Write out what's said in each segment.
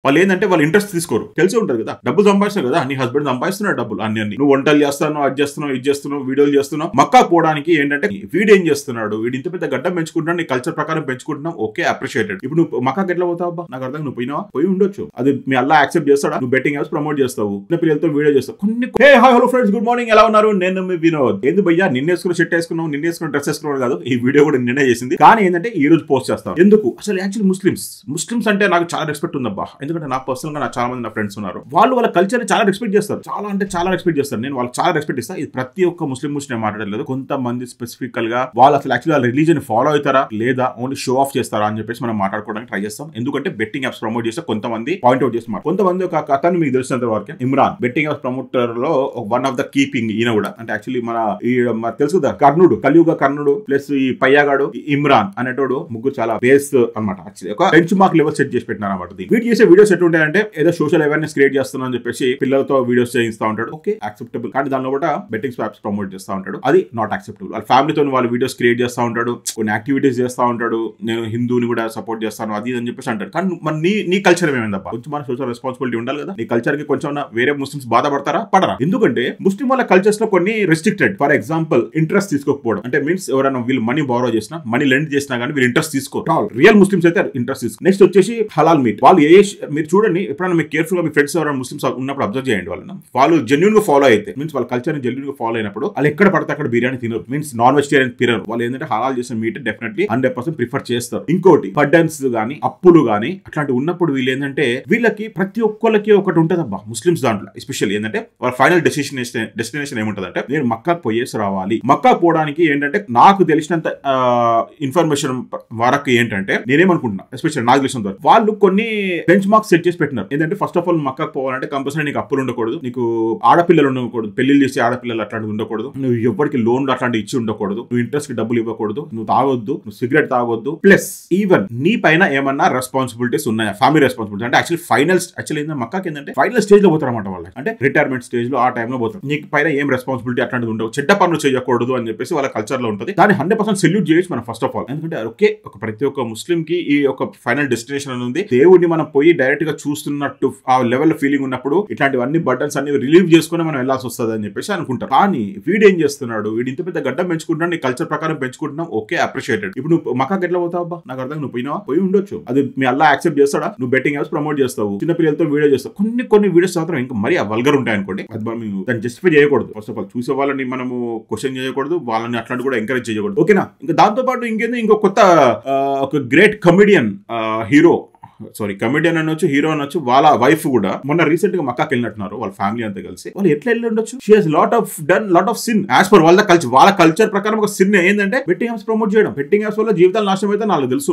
వాళ్ళు ఏంటంటే వాళ్ళు ఇంట్రెస్ట్ తీసుకోరు. తెలిసి ఉంటుంది కదా, డబ్బులు సంపాదిస్తారు కదా, నీ హస్బెండ్ సంపాదిస్తున్నాడు డబ్బులు అన్ని నువ్వు వంటలు చేస్తాను, అది చేస్తున్నావు, ఇది చేస్తున్నావు, వీడియోలు చేస్తున్నావు. మక్కా పోవడానికి ఏంటంటే వీడు ఏం చేస్తున్నాడు, వీడు ఇంత పెద్ద గడ్డం పెంచుకుంటున్నాడు, నీ కల్చర్ ప్రకారం పెంచుకుంటున్నావు, ఓకే అప్రిషియేటెడ్. ఇప్పుడు నువ్వు మక్కాకి ఎట్లా పోతావు? నాకు అర్థం, నువ్వు పోయినావా? పోయి ఉండొచ్చు, అది మీ అల్లా యాక్సెప్ట్ చేస్తాడా? నువ్వు బెట్టింగ్ యాప్స్ ప్రమోట్ చేస్తావు, చిన్న పిల్లలతో వీడియో చేస్తావు. కొన్ని హలో ఫ్రెండ్స్, గుడ్ మార్నింగ్, ఎలా ఉన్నారు? నేను మీ వినోద్. ఏంది భయ్యా నిన్నేసుకుని షర్ట్ వేసుకున్నావు, నిన్నేసుకుని డ్రెస్ వేసుకున్నాడు కాదు, ఈ వీడియో కూడా నిన్నే చేసింది. కానీ ఏంటంటే ఈ రోజు పోస్ట్ చేస్తాను. ఎందుకు అసలు యాక్చువల్లీ ముస్లిమ్స్ అంటే నాకు చాలా రెస్పెక్ట్ ఉందబ్బా. ఎందుకంటే నా పర్సనల్ గా చాలా మంది నా ఫ్రెండ్స్ ఉన్నారు, వాళ్ళ కల్చర్ ని చాలా రెస్పెక్ట్ చేస్తారు, చాలా అంటే చాలా రెస్పెక్ట్ చేస్తారు. నేను వాళ్ళకి చాలా రెస్పెక్ట్ ఇస్తాను. ఇది ప్రతి ఒక్క ముస్లిం నేను మాట్లాడలేదు. కొంతమంది స్పెసిఫికల్ గా వాళ్ళు అసలు యాక్చువల్లీ వాళ్ళ రిలీజన్ ఫాలో అవుతారా లేదా ఓన్లీ షో ఆఫ్ చేస్తారా అని చెప్పేసి మనం మాట్లాడుకోవడానికి ట్రై చేస్తాం. ఎందుకంటే బెట్టింగ్ యాప్స్ ప్రమోట్ చేస్తే కొంతమంది పాయింట్ అవుట్ చేస్తున్నారు. కొంతమంది ఒక కథను మీకు తెలిసినంత వరకు ఇమ్రాన్ బెట్టింగ్ యాప్స్ ప్రమోటర్ లో వన్ ఆఫ్ ద కీపింగ్ ఈయన కూడా. అంటే యాక్చువల్లీ మన తెలుసు కదా, కర్ణుడు, కలియుగ కర్ణుడు ప్లస్ ఈ పయ్యాగాడు ఇమ్రాన్ అనేటోడు ముగ్గురు చాలా బేస్ అనమాట. యాక్చువల్లీ ఒక బెంచ్ మార్క్ లెవెల్ సెట్ చేసి పెట్టినారు అనమాట. వీటి చేసే వీడియోస్ ఎట్లుంటాయంటే ఏదో సోషల్ అవేర్నెస్ క్రియేట్ చేస్తున్నా అని చెప్పేసి పిల్లలతో వీడియోస్ చేయిస్తా ఉంటాడు, ఓకే యాక్సెప్టబుల్. కానీ దానిలో కూడా బెట్టింగ్ యాప్స్ ప్రమోట్ చేస్తా ఉంటాడు, అది నాట్ యాక్సెప్టబుల్. వాళ్ళ ఫ్యామిలీతో వాళ్ళు వీడియోస్ క్రియేట్ చేస్తా ఉంటాడు, కొన్ని యాక్టివిటీస్ చేస్తా ఉంటాడు, నేను హిందూని కూడా సపోర్ట్ చేస్తాను అది అని చెప్పేసి అంటాడు. కానీ మన నీ కల్చర్ ఏమైందబ్బా? కొంచెం మన సోషల్ రెస్పాన్సిబిలిటీ ఉండాలి కదా. నీ కల్చర్ కి కొంచెం వేరే ముస్లిమ్స్ బాధపడతారా? పడరా? ఎందుకంటే ముస్లిం వాళ్ళ కల్చర్స్ లో కొన్ని రెస్ట్రిక్టెడ్. ఫర్ ఎగ్జాంపుల్ ఇంట్రెస్ట్ తీసుకోకపోవడం, అంటే మీన్స్ ఎవరైనా వీళ్ళు మనీ బారో చేసినా, మనీ లెండ్ చేసినా కానీ వీళ్ళు ఇంట్రెస్ట్ తీసుకో. రియల్ ముస్లిమ్స్ అయితే ఇంట్రెస్ట్ తీసుకో. నెక్స్ట్ వచ్చేసి హలాల్ మీట్. వాళ్ళు మీరు చూడండి, ఎప్పుడైనా మీకు కేర్ఫుల్ గా మీ ఫ్రెండ్స్ ఎవరైనా ముస్లిమ్స్ ఉన్నప్పుడు అబ్జర్వ్ చేయండి. వాళ్ళు జెన్యూన్ గా ఫాలో అయితే, మీన్స్ వాళ్ళ కల్చర్ ని జెన్యూన్ గా ఫాలో అయినప్పుడు వాళ్ళు ఎక్కడ పడితే అక్కడ బిర్యానీ తినరు, మీన్స్ నాన్ వెజిటేరియన్ తినరు. వాళ్ళు ఏంటంటే హలాల్ చేసిన మీట్ డెఫినెట్లీ 100% ప్రిఫర్ చేస్తారు. ఇంకోటి బర్డన్స్ గానీ అప్పులు గానీ అట్లాంటి ఉన్నప్పుడు వీళ్ళు ఏంటంటే వీళ్ళకి ప్రతి ఒక్కరికి ఒకటి ఉంటుంది అబ్బా ముస్లిమ్స్ దాంట్లో. ఎస్పెషల్లీ ఏంటంటే వాళ్ళ ఫైనల్ డెస్టినేషన్ ఏముంటుందంటే నేను మక్కాకు పోయేసి రావాలి. మక్కా పోవడానికి ఏంటంటే నాకు తెలిసినంత ఇన్ఫర్మేషన్ వరకు ఏంటంటే నేనేమనుకుంటున్నా, ఎస్పెషల్లీ నాకు తెలిసినంత వరకు వాళ్ళు కొన్ని బెంచ్ మార్క్స్ సెట్ చేసి పెట్టినారు. ఏంటంటే ఫస్ట్ ఆఫ్ ఆల్ మక్కాకు పోవాలంటే కంపల్సరీ నీకు అప్పులు ఉండకూడదు, నీకు ఆడపిల్లలు ఉండకూడదు, పెళ్లిళ్ళు చేసి ఆడపిల్లలు అట్లాంటివి ఉండకూడదు, నువ్వు ఎవరికి లోన్లు అట్లాంటివి ఇచ్చి ఉండకూడదు, నువ్వు ఇంట్రెస్ట్ కి డబ్బులు ఇవ్వకూడదు, నువ్వు తాగొద్దు, నువ్వు సిగరెట్ తాగొద్దు. ప్లస్ ఈవెన్ నీ పైన ఏమన్నా రెస్పాన్సిబిలిటీస్ ఉన్నాయా, ఫ్యామిలీ రెస్పాన్సిబిలిటీ అంటే యాక్చువల్లీ మక్కాకి ఏంటంటే ఫైనల్ స్టేజ్ లో పోతారు అన్నమాట. వాళ్ళకి అంటే రిటైర్మెంట్ స్టేజ్ లో ఆ టైంలో పోతారు. నీకు పైన ఏం రెస్పాన్సిబిలిటీ అట్లాంటివి ఉండవు, చెడ్డ పనులు చేయకూడదు అని చెప్పేసి వాళ్ళ కల్చర్ లో ఉంటుంది. దాన్ని 100% సెల్యూట్ చేయొచ్చు మనం ఫస్ట్ ఆఫ్ ఆల్. ఎందుకంటే ఓకే, ప్రతి ఒక్క ముస్లిం కి ఈ ఒక ఫైనల్ డెస్టినేషన్ అని ఉంది. దేవుడిని మనం పోయి డైరెక్ట్ గా చూస్తున్నట్టు ఆ లెవెల్ ఫీలింగ్ ఉన్నప్పుడు ఇట్లాంటివన్నీ బటన్స్ అన్ని రిలీవ్ చేసుకుని మనం వెళ్ళాల్సి వస్తుంది అని చెప్పేసి అనుకుంటారు. కానీ వీడు ఏం చేస్తున్నాడు, వీడు ఇంత పెద్ద గడ్డం పెంచుకుంటున్నాడు, నీ కల్చర్ ప్రకారం పెంచుకుంటున్నావు, ఓకే అప్రిషియేటెడ్. ఇప్పుడు నువ్వు మక్కాకి ఎట్లా పోతావు? నాకు అర్థం, నువ్వు పోయినావా? పోయి ఉండొచ్చు, అది మీ అల్లా యాక్సెప్ట్ చేస్తాడా? నువ్వు బెట్టింగ్ యాప్స్ ప్రమోట్ చేస్తావు, చిన్న పిల్లలతో వీడియో చేస్తావు. కొన్ని వీడియోస్ మాత్రం ఇంకా మరీ వల్గర్ ఉంటాయి అనుకోండి, అది మనం దాన్ని జస్టిఫై చేయకూడదు. ఫస్ట్ ఆఫ్ ఆల్ చూసే వాళ్ళని మనము క్వశ్చన్ చేయకూడదు, వాళ్ళని అట్లాంటి కూడా ఎంకరేజ్ చేయకూడదు, ఓకేనా? ఇంకా దాంతో పాటు ఇంకో కొత్త ఒక గ్రేట్ కమెడియన్ కమెడియన్ అనొచ్చు, హీరో అనొచ్చు, వాళ్ళ వైఫ్ కూడా మొన్న రీసెంట్ గా మక్కాకి వెళ్ళినట్టున్నారు వాళ్ళ ఫ్యామిలీ అంతా కలిసి. వాళ్ళు ఎట్లా వెళ్ళి ఉండొచ్చు? She has lot of sin as per వాళ్ళ కల్చర్ ప్రకారం. ఒక సిన్ ఏంటంటే బెట్టింగ్ యాప్స్ ప్రమోట్ చేయడం. బెట్టింగ్ యాప్స్ వల్ల జీవితాలు నాశనం అయితే నాకు తెలిసి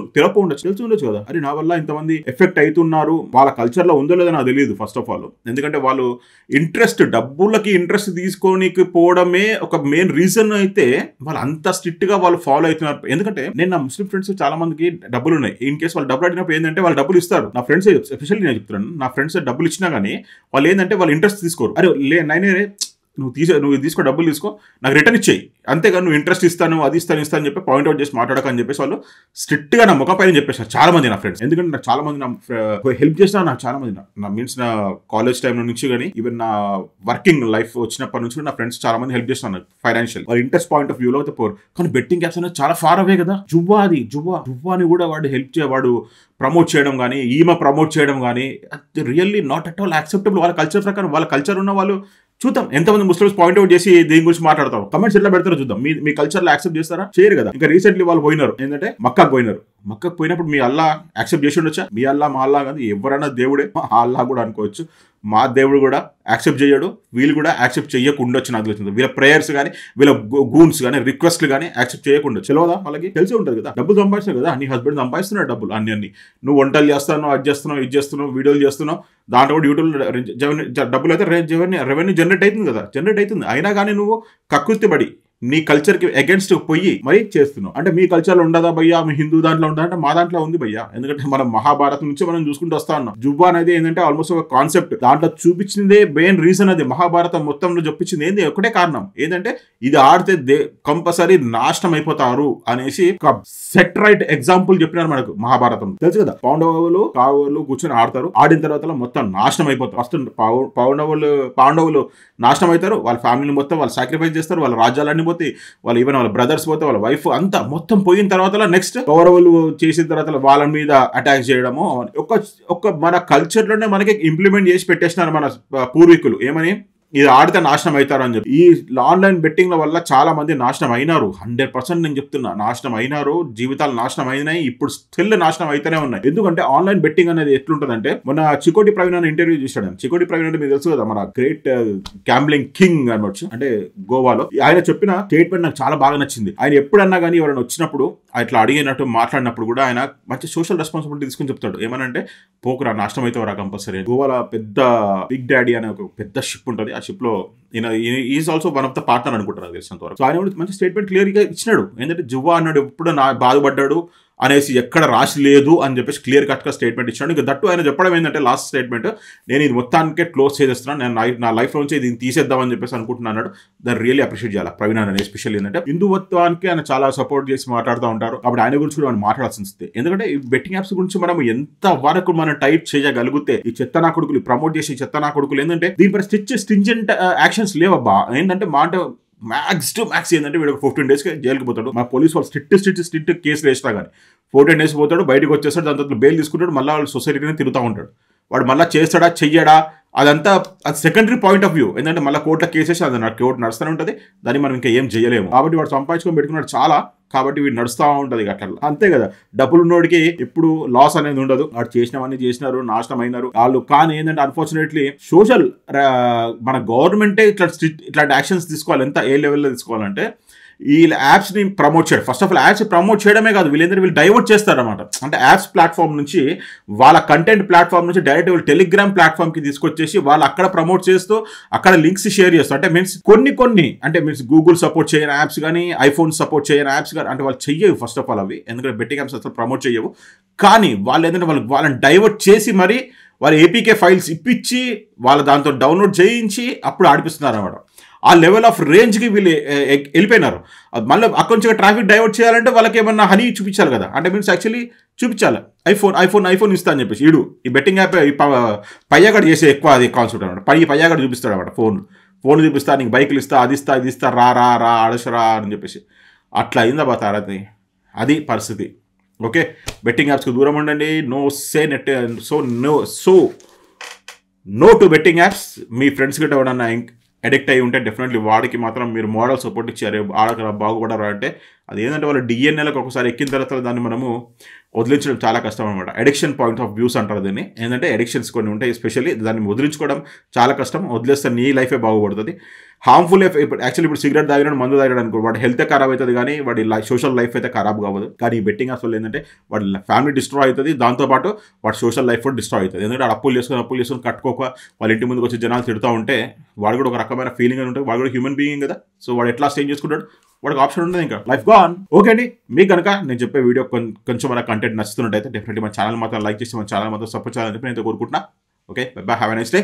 ఉండొచ్చు కదా. అరే నా వల్ల ఇంతమంది ఎఫెక్ట్ అవుతున్నారు, వాళ్ళ కల్చర్ లో ఉందో లేదో నాకు తెలియదు ఫస్ట్ ఆఫ్ ఆల్. ఎందుకంటే వాళ్ళు డబ్బులకి ఇంట్రెస్ట్ తీసుకోనికి పోవడమే ఒక మెయిన్ రీజన్ అయితే వాళ్ళు అంత స్ట్రిక్ట్ గా వాళ్ళు ఫాలో అవుతున్నారు. ఎందుకంటే నేను నా ముస్లిం ఫ్రెండ్స్ చాలా మందికి డబ్బులు ఉన్నాయి, ఇన్ కేసు వాళ్ళు డబ్బులు అడిగినప్పుడు ఏంటంటే వాళ్ళు డబ్బులు ఇస్తారు. నా ఫ్రెండ్స్ ఎస్పెషల్లీ నేను చెప్తున్నాను, నా ఫ్రెండ్స్ డబ్బులు ఇచ్చినా కానీ వాళ్ళు ఏంటంటే వాళ్ళు ఇంట్రెస్ట్ తీసుకోరు. అరే నువ్వు తీసుకో, డబ్బులు తీసుకో, నాకు రిటర్న్ ఇచ్చేయి, అంతేగా నువ్వు ఇంట్రెస్ట్ ఇస్తాను అది ఇస్తాను అని చెప్పి పాయింట్ అవుట్ చేసి మాట్లాడకని చెప్పేసి వాళ్ళు స్ట్రిక్ట్ గా నా ముఖం పైన చెప్పేసారు చాలా మంది నా ఫ్రెండ్స్. ఎందుకంటే నాకు చాలా మంది హెల్ప్ చేసిన, నాకు చాలా మంది మీన్స్ నా కాలేజ్ టైం నుంచి కానీ ఈవెన్ నా వర్కింగ్ లైఫ్ వచ్చినప్పటి నుంచి నా ఫ్రెండ్స్ చాలా మంది హెల్ప్ చేస్తున్నారు ఫైనాన్షియల్, వాళ్ళ ఇంట్రెస్ట్ పాయింట్ ఆఫ్ వ్యూలో అయితే పోరు. కానీ బెట్టింగ్ యాప్స్ అనేది చాలా ఫార్ అవే కదా. జువ్వాని కూడా వాడు ప్రమోట్ చేయడం కానీ, ఈమె ప్రమోట్ చేయడం కానీ really not at all acceptable. వాళ్ళ కల్చర్ ప్రకారం, వాళ్ళ కల్చర్ ఉన్న వాళ్ళు చూద్దాం ఎంతమంది ముస్లిమ్స్ పాయింట్ అవుట్ చేసి దీని గురించి మాట్లాడతారు, కమెంట్స్ ఎట్లా పెడతారో చూద్దాం. మీ కల్చర్ లో యాక్సెప్ట్ చేస్తారా? చేయరు కదా. ఇంకా రీసెంట్లీ వాళ్ళు పోయినారు, ఏంటంటే మక్కాకు పోయినప్పుడు మీ అల్లా యాక్సెప్ట్ చేసి ఉండొచ్చా? మీ అల్లా మా అల్లా కాదు, ఎవరైనా దేవుడే, ఆ అల్లా కూడా అనుకోవచ్చు, మా దేవుడు కూడా యాక్సెప్ట్ చేయడు, వీళ్ళు కూడా యాక్సెప్ట్ చేయకుండొచ్చు. నాకు తెలుస్తుంది వీళ్ళ ప్రేయర్స్ కానీ, వీళ్ళ గూన్స్ కానీ, రిక్వెస్ట్లు కానీ యాక్సెప్ట్ చేయకుండా. తెలియదా? వాళ్ళకి తెలిసి ఉంటుంది కదా, డబ్బులు సంపాదిస్తారు కదా, నీ హస్బెండ్ సంపాదిస్తున్నాడు డబ్బులు అన్ని నువ్వు వంటలు చేస్తాను, అది చేస్తున్నావు, ఇది చేస్తున్నావు, వీడియోలు చేస్తున్నావు, దాంట్లో కూడా యూట్యూబ్ డబ్బులు అయితే రెవెన్యూ జనరేట్ అవుతుంది కదా, అయినా కానీ నువ్వు కక్కుర్తి పడి నీ కల్చర్ కి అగేన్స్ట్ పోయి మరి చేస్తున్నావు. అంటే మీ కల్చర్ లో ఉండదా భయ్యా, మీ హిందూ దాంట్లో ఉండదా అంటే మా దాంట్లో ఉంది భయ్యా. ఎందుకంటే మనం మహాభారతం నుంచి మనం చూసుకుంటూ వస్తా ఉన్నాం. జువ్వా అనేది ఏంటంటే ఆల్మోస్ట్ ఒక కాన్సెప్ట్, దాంట్లో చూపించిందే మెయిన్ రీజన్. అది మహాభారతం మొత్తంలో చూపించింది ఏంది, ఒకటే కారణం ఏంటంటే ఇది ఆడితే కంపల్సరీ నాశనం అయిపోతారు అనేసి ఒక సెట్ రైట్ ఎగ్జాంపుల్ చెప్పినారు మనకు మహాభారతం. తెలుసు కదా, కౌరవులు కూర్చొని ఆడతారు, ఆడిన తర్వాత మొత్తం నాశనం అయిపోతారు. ఫస్ట్ పాండవులు నాశనం అవుతారు, వాళ్ళ ఫ్యామిలీని మొత్తం వాళ్ళు సాక్రిఫైస్ చేస్తారు, వాళ్ళ రాజ్యాలన్నీ పోతే, వాళ్ళు ఈవెన్ వాళ్ళ బ్రదర్స్ పోతే, వాళ్ళ వైఫ్ అంతా మొత్తం పోయిన తర్వాత నెక్స్ట్ కౌరవులు చేసిన తర్వాత వాళ్ళ మీద అటాక్ చేయడము ఒక మన కల్చర్ లోనే మనకి ఇంప్లిమెంట్ చేసి పెట్టేసినారు మన పూర్వీకులు. ఏమని, ఇది ఆడితే నాశనం అవుతారు అని చెప్పి. ఈ ఆన్లైన్ బెట్టింగ్ల వల్ల చాలా మంది నాశనం అయినారు. 100% నేను చెప్తున్నా, నాశనం అయినారు, జీవితాలు నాశనం అయినాయి, ఇప్పుడు స్టిల్ నాశనం అయితేనే ఉన్నాయి. ఎందుకంటే ఆన్లైన్ బెట్టింగ్ అనేది ఎట్లుంటదంటే, మన చికోటి ప్రవీణ్ అని ఇంటర్వ్యూ చూసాడు. చికోటి ప్రవీణ్ అంటే మీకు తెలుసు కదా, మన గ్రేట్ గ్యాంబ్లింగ్ కింగ్ అనవచ్చు, అంటే గోవాలో. ఆయన చెప్పిన స్టేట్మెంట్ నాకు చాలా బాగా నచ్చింది. ఆయన ఎప్పుడన్నా కానీ ఎవరైనా వచ్చినప్పుడు అట్లా అడిగినట్టు మాట్లాడినప్పుడు కూడా ఆయన మంచి సోషల్ రెస్పాన్సిబిలిటీ తీసుకుని చెప్తాడు. ఏమనంటే, పోకురా, నాశనం అవుతావురా కంపల్సరీ. గోవాలో పెద్ద బిగ్ డాడీ అనే ఒక పెద్ద షిప్ ఉంటుంది. ఆ షిప్ లో is also one of the partner అనుకుంటారు తెలిసినంత వరకు. సో ఆయన మంచి స్టేట్మెంట్ క్లియర్ గా ఇచ్చినాడు. ఏంటంటే జువ్వా అన్నాడు ఎప్పుడు బాధపడ్డాడు అనేసి ఎక్కడ రాసి లేదు అని చెప్పేసి క్లియర్ కట్ గా స్టేట్మెంట్ ఇచ్చాడు. ఇంకా దట్టు ఆయన చెప్పడం ఏంటంటే, లాస్ట్ స్టేట్మెంట్, నేను ఇది మొత్తానికే క్లోజ్ చేసేస్తున్నాను, నేను నా లైఫ్ నుంచి ఇది తీసేద్దామని చెప్పేసి అనుకుంటున్నాను. దాన్ని రియల్లీ అప్రిషియేట్ చేయాలి ప్రవీణ్ అని. ఎస్పెషల్లీ ఏంటంటే హిందుత్వానికి ఆయన చాలా సపోర్ట్ చేసి మాట్లాడుతూ ఉంటారు. కాబట్టి ఆయన గురించి కూడా మనం మాట్లాడాల్సింది. ఎందుకంటే ఈ బెట్టింగ్ యాప్స్ గురించి మనం ఎంత వరకు మనం టైప్ చేయగలిగితే, ఈ చెత్తనా కొడుకులు ప్రమోట్ చేసి చెత్తనా కొడుకులు ఏంటంటే దీనిపై స్ట్రింజెంట్ యాక్షన్స్ లేవబ్బా. ఏంటంటే మ్యాక్స్ టు మ్యాక్స్ ఏంటంటే వీడు 14 days జైలుకి పోతాడు. మా పోలీసు వాళ్ళు స్ట్రిక్ట్ కేసులు వేసినా కానీ 14 days పోతాడు, బయటకు వచ్చేస్తాడు, దాని తర్వాత బెయిల్ తీసుకుంటాడు, మళ్ళీ వాళ్ళు సొసైటీని తిరుగుతూ ఉంటాడు. వాడు మళ్ళీ చేస్తాడా చెయ్యడా అదంతా అది సెకండరీ పాయింట్ ఆఫ్ వ్యూ. ఏంటంటే మళ్ళీ కోర్టులో కేసేసి అది కోర్టు నడుస్తూనే ఉంటుంది, దాన్ని మనం ఇంకా ఏం చేయలేము. కాబట్టి వాడు సంపాదించుకొని పెట్టుకున్నాడు చాలా, కాబట్టి వీడు నడుస్తూ ఉంటుంది అట్లా. అంతే కదా, డబ్బులు ఉన్నోడికి ఎప్పుడు లాస్ అనేది ఉండదు. వాడు చేసినవన్నీ చేసినారు, నాశనం అయినారు వాళ్ళు. కానీ ఏంటంటే అన్ఫార్చునేట్లీ సోషల్ మన గవర్నమెంటే ఇట్లాంటి యాక్షన్స్ తీసుకోవాలి. ఎంత ఏ లెవెల్లో తీసుకోవాలంటే, ఈ యాప్స్ ని ప్రమోట్ చేయడం, first of all apps promote చేయడమే కాదు, వీళ్ళు డైవర్ట్ చేస్తారన్నమాట. అంటే యాప్స్ ప్లాట్ఫామ్ నుంచి, వాళ్ళ కంటెంట్ ప్లాట్ఫామ్ నుంచి డైరెక్ట్ వీళ్ళు టెలిగ్రామ్ ప్లాట్ఫామ్ కి తీసుకొచ్చేసి వాళ్ళు అక్కడ ప్రమోట్ చేస్తూ అక్కడ లింక్స్ షేర్ చేస్తూ, అంటే మీన్స్ కొన్ని అంటే మీన్స్ గూగుల్ సపోర్ట్ చేయని యాప్స్ కానీ, ఐఫోన్ సపోర్ట్ చేయని యాప్స్ కానీ, అంటే వాళ్ళు చెయ్యవు ఫస్ట్ ఆఫ్ ఆల్ అవి, ఎందుకంటే బెట్టింగ్ యాప్స్ అసలు ప్రమోట్ చేయవు. కానీ వాళ్ళు ఏంటంటే వాళ్ళని డైవర్ట్ చేసి మరి వాళ్ళు ఏపీకే ఫైల్స్ ఇప్పించి వాళ్ళ దాంతో డౌన్లోడ్ చేయించి అప్పుడు ఆడిపిస్తున్నారు అన్నమాట. ఆ లెవెల్ ఆఫ్ రేంజ్కి వీళ్ళు వెళ్ళిపోయినారు. మళ్ళీ అక్కడి నుంచి ట్రాఫిక్ డైవర్ట్ చేయాలంటే వాళ్ళకి ఏమన్నా హనీ చూపించాలి కదా, అంటే మీన్స్ యాక్చువల్లీ చూపించాలి. ఐఫోన్ ఇస్తా అని చెప్పేసి ఈ బెట్టింగ్ యాప్ పయ్యాగడ చేసే ఎక్కువ అది కాన్సెప్ట్ అనమాట. పయ్యాగడ చూపిస్తాడు అనమాట. ఫోన్ చూపిస్తా, నీకు బైకులు ఇస్తా, అది ఇస్తా రా ఆడసరా అని చెప్పేసి అట్లా అయిందా బా తారది. అది పరిస్థితి. ఓకే, బెట్టింగ్ యాప్స్కి దూరం ఉండండి. No to betting apps. మీ ఫ్రెండ్స్ గిట్ట ఎవడన్నా అడిక్ట్ అయ్యి ఉంటే డెఫినెట్లీ వాడికి మాత్రం మీరు మోరల్ సపోర్ట్ ఇచ్చారు, ఆడక బాగుపడరు అంటే అది ఏంటంటే వాళ్ళ డిఎన్ఏలకు ఒకసారి ఎక్కిన తర్వాత దాన్ని మనము వదిలించడం చాలా కష్టం అనమాట. అడిక్షన్ పాయింట్ ఆఫ్ వ్యూస్ అంటారు దీన్ని. ఏంటంటే అడిక్షన్స్ కొన్ని ఉంటాయి, ఎస్పెషల్లీ దాన్ని వదిలించుకోవడం చాలా కష్టం. వదిలేస్తే నీ లైఫే బాగుపడుతుంది. హార్మ్ఫుల్ యాక్చువల్లీ ఇప్పుడు సిగరెట్ తాగినాడు, మందు తాగినాడు అనుకో, వాడి హెల్త్ ఖరాబ్ అవుతుంది కానీ వాడి సోషల్ లైఫ్ అయితే ఖరాబ్ కావదు. కానీ ఈ బెట్టింగ్ అసలు ఏంటంటే వాడి ఫ్యామిలీ డిస్ట్రాయ్ అవుతుంది, దాంతోపాటు వాడి సోషల్ లైఫ్ కూడా డిస్ట్రాయ్ అవుతుంది. ఎందుకంటే అప్పులు చేసుకొని కట్టుకోక వాళ్ళ ఇంటి ముందుకు వచ్చి జనాలు తిడుతూ ఉంటే వాడు కూడా ఒక రకమైన ఫీలింగ్ అని ఉంటుంది. వాడు కూడా హ్యూమన్ బీయింగ్ కదా, సో వాడు ఎట్లా స్టేజ్ చేసుకుంటాడు, వాడికి ఆప్షన్ ఉంటుంది, ఇంకా లైఫ్ గాన్. ఓకే అండి, మీకు కనుక నేను చెప్పే వీడియో కొంచెం మన కంటెంట్ నచ్చుతున్నట్టయితే డెఫినెట్లీ మన ఛానల్ మాత్రం లైక్ చేసి మన ఛానల్ మాత్రం సపోర్ట్ చేయాలని చెప్పి నేను కోరుకుంటున్నా. Okay, by, have a nice day.